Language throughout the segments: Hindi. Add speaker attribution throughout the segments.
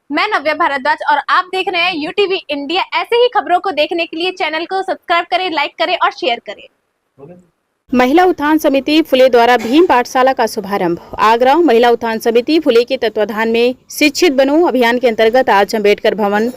Speaker 1: मैं नव्या भारद्वाज और आप देख रहे हैं यूटीवी इंडिया। ऐसे ही खबरों को देखने के लिए चैनल को सब्सक्राइब करें, लाइक करें और शेयर करें।
Speaker 2: महिला उत्थान समिति फुले द्वारा भीम पाठशाला का शुभारंभ। आगरा महिला उत्थान समिति फुले के तत्वाधान में शिक्षित बनो अभियान के अंतर्गत आज अम्बेडकर भवन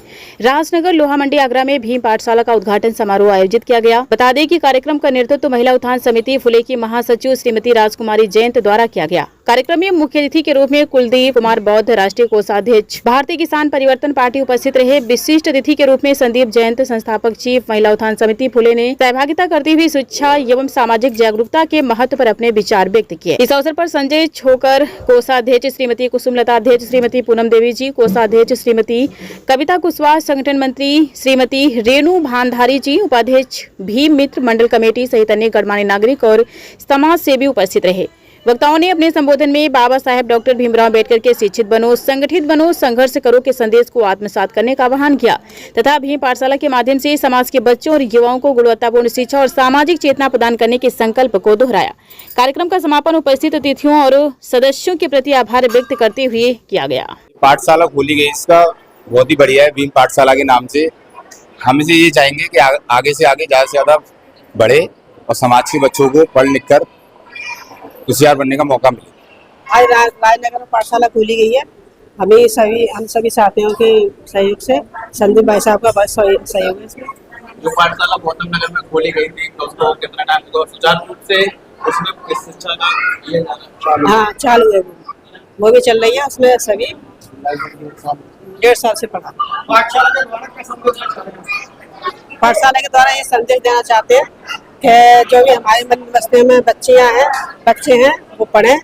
Speaker 2: राजनगर लोहा मंडी आगरा में भीम पाठशाला का उद्घाटन समारोह आयोजित किया गया। बता दें कि कार्यक्रम का नेतृत्व महिला उत्थान समिति फुले की महासचिव श्रीमती राजकुमारी जयंत द्वारा किया गया। कार्यक्रम में मुख्य अतिथि के रूप में कुलदीप कुमार बौद्ध राष्ट्रीय कोषाध्यक्ष भारतीय किसान परिवर्तन पार्टी उपस्थित रहे। विशिष्ट अतिथि के रूप में संदीप जयंत संस्थापक चीफ महिला उत्थान समिति फुले ने सहभागिता करती हुई शिक्षा एवं सामाजिक जागरूकता के महत्व पर अपने विचार व्यक्त किए। इस अवसर पर संजय छोकर कोषाध्यक्ष श्रीमती कुसुमलता अध्यक्ष श्रीमती पूनम देवी जी, कोषाध्यक्ष श्रीमती कविता कुशवाहा, संगठन मंत्री श्रीमती रेणु भानधारी जी, उपाध्यक्ष भीम मित्र मंडल कमेटी सहित अन्य गणमान्य नागरिक और समाज सेवी उपस्थित रहे। वक्ताओं ने अपने संबोधन में बाबा साहेब डॉक्टर भीमराव अम्बेडकर के शिक्षित बनो, संगठित बनो, संघर्ष करो के संदेश को आत्मसात करने का आह्वान किया तथा भीम पाठशाला के माध्यम से समाज के बच्चों और युवाओं को गुणवत्तापूर्ण शिक्षा और सामाजिक चेतना प्रदान करने के संकल्प को दोहराया। कार्यक्रम का समापन उपस्थित अतिथियों और सदस्यों के प्रति आभार व्यक्त करते हुए किया गया।
Speaker 3: पाठशाला खोली गई, इसका बहुत ही बढ़िया है। भीम पाठशाला के नाम से हम इसे ये चाहेंगे कि आगे से आगे ज़्यादा से ज़्यादा बढ़े और समाज के बच्चों को पढ़ लिख कर होशियार बनने का मौका मिले।
Speaker 4: आज राजनगर में पाठशाला खोली गई है। हम सभी साथियों के सहयोग से, संदीप भाई साहब का बहुत सहयोग है इसमें।
Speaker 5: जो पाठशाला गौतम नगर में खोली गई थी तो उसको कितना टाइम हुआ, सुचारू रूप से उसमें शिक्षा का दिया जा रहा है?
Speaker 4: हाँ, चालू है, वो भी चल रही है। उसमें सभी 1.5 साल से पढ़ा।
Speaker 5: पाठशाला के द्वारा क्या संदेश है?
Speaker 4: पाठशाला के द्वारा ये संदेश देना चाहते हैं कि जो भी हमारे मन बस्ती में बच्चे हैं वो पढ़ें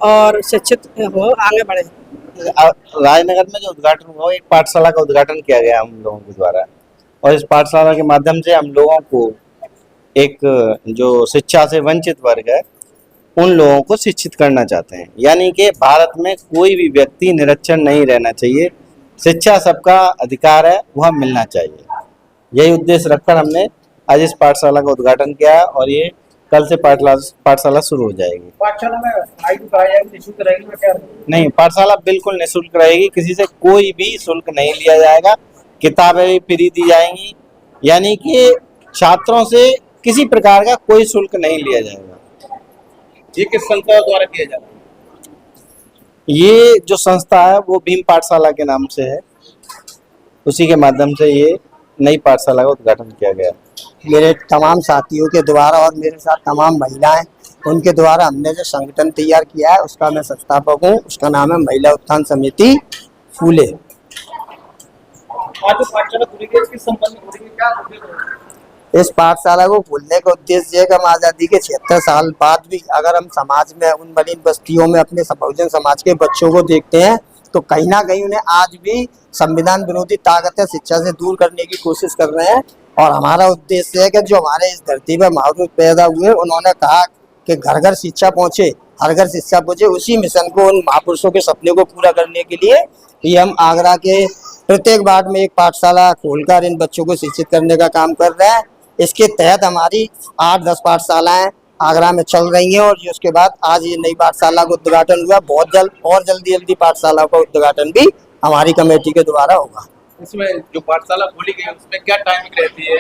Speaker 4: और शिक्षित हो, आगे बढ़े।
Speaker 6: राजनगर में जो उद्घाटन हुआ, एक पाठशाला का उद्घाटन किया गया हम लोगों के द्वारा, और इस पाठशाला के माध्यम से हम लोगों को एक जो शिक्षा से वंचित वर्ग है उन लोगों को शिक्षित करना चाहते हैं। यानी कि भारत में कोई भी व्यक्ति निरक्षर नहीं रहना चाहिए, शिक्षा सबका अधिकार है, वह मिलना चाहिए। यही उद्देश्य रखकर हमने आज इस पाठशाला का उद्घाटन किया और ये कल से पाठशाला शुरू हो जाएगी।
Speaker 5: पाठशाला में निःशुल्क रहेगी क्या?
Speaker 6: नहीं, पाठशाला बिल्कुल निःशुल्क रहेगी, किसी से कोई भी शुल्क नहीं लिया जाएगा। किताबें भी फ्री दी जाएंगी, यानी कि छात्रों से किसी प्रकार का कोई शुल्क नहीं लिया जाएगा।
Speaker 5: ये किस संस्था द्वारा किया जा रहा है?
Speaker 6: ये जो संस्था है वो भीम पाठशाला के नाम से है, उसी के माध्यम से ये नई पाठशाला का उद्घाटन किया गया।
Speaker 7: मेरे तमाम साथियों के द्वारा और मेरे साथ तमाम महिलाएं, उनके द्वारा हमने जो संगठन तैयार किया है उसका मैं संस्थापक हूँ। उसका नाम है महिला उत्थान समिति फूले।
Speaker 5: आज जो पाठशाला खुली गई, इसकी संपन्न खुली क्या उद्देश्य है?
Speaker 7: इस पाठशाला को खोलने का उद्देश्य है कि हम आज़ादी के 76 साल बाद भी अगर हम समाज में उन मलिन बस्तियों में अपने बहुजन समाज के बच्चों को देखते हैं तो कहीं ना कहीं उन्हें आज भी संविधान विरोधी ताकतें शिक्षा से दूर करने की कोशिश कर रहे हैं। और हमारा उद्देश्य है कि जो हमारे इस धरती पर महापुरुष पैदा हुए, उन्होंने कहा कि घर घर शिक्षा पहुँचे, हर घर शिक्षा पहुँचे। उसी मिशन को, उन महापुरुषों के सपने को पूरा करने के लिए ये हम आगरा के प्रत्येक वार्ड में एक पाठशाला खोलकर इन बच्चों को शिक्षित करने का काम कर रहे हैं। इसके तहत हमारी 8-10 पाठशालाएं आगरा में चल रही हैं और उसके बाद आज ये नई पाठशाला का उद्घाटन हुआ। बहुत जल्द और जल्दी पाठशाला का उद्घाटन भी हमारी कमेटी के द्वारा होगा।
Speaker 5: इसमें जो पाठशाला खोली गई है उसमें क्या टाइमिंग रहती है?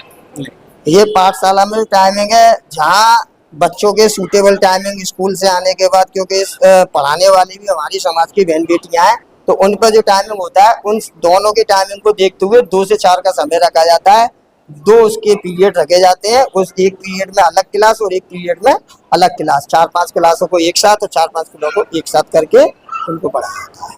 Speaker 7: ये पाठशाला में टाइमिंग है जहाँ बच्चों के सूटेबल टाइमिंग स्कूल से आने के बाद, क्योंकि पढ़ाने वाली भी हमारी समाज की बहन बेटियां हैं, तो उन पर जो टाइमिंग होता है उन दोनों के टाइमिंग को देखते हुए 2 से 4 का समय रखा जाता है। 2 उसके पीरियड रखे जाते हैं। उस एक पीरियड में अलग क्लास और एक पीरियड में अलग क्लास, 4-5 क्लासों को एक साथ और 4-5 क्लासों को एक साथ करके उनको पढ़ाया जाता है।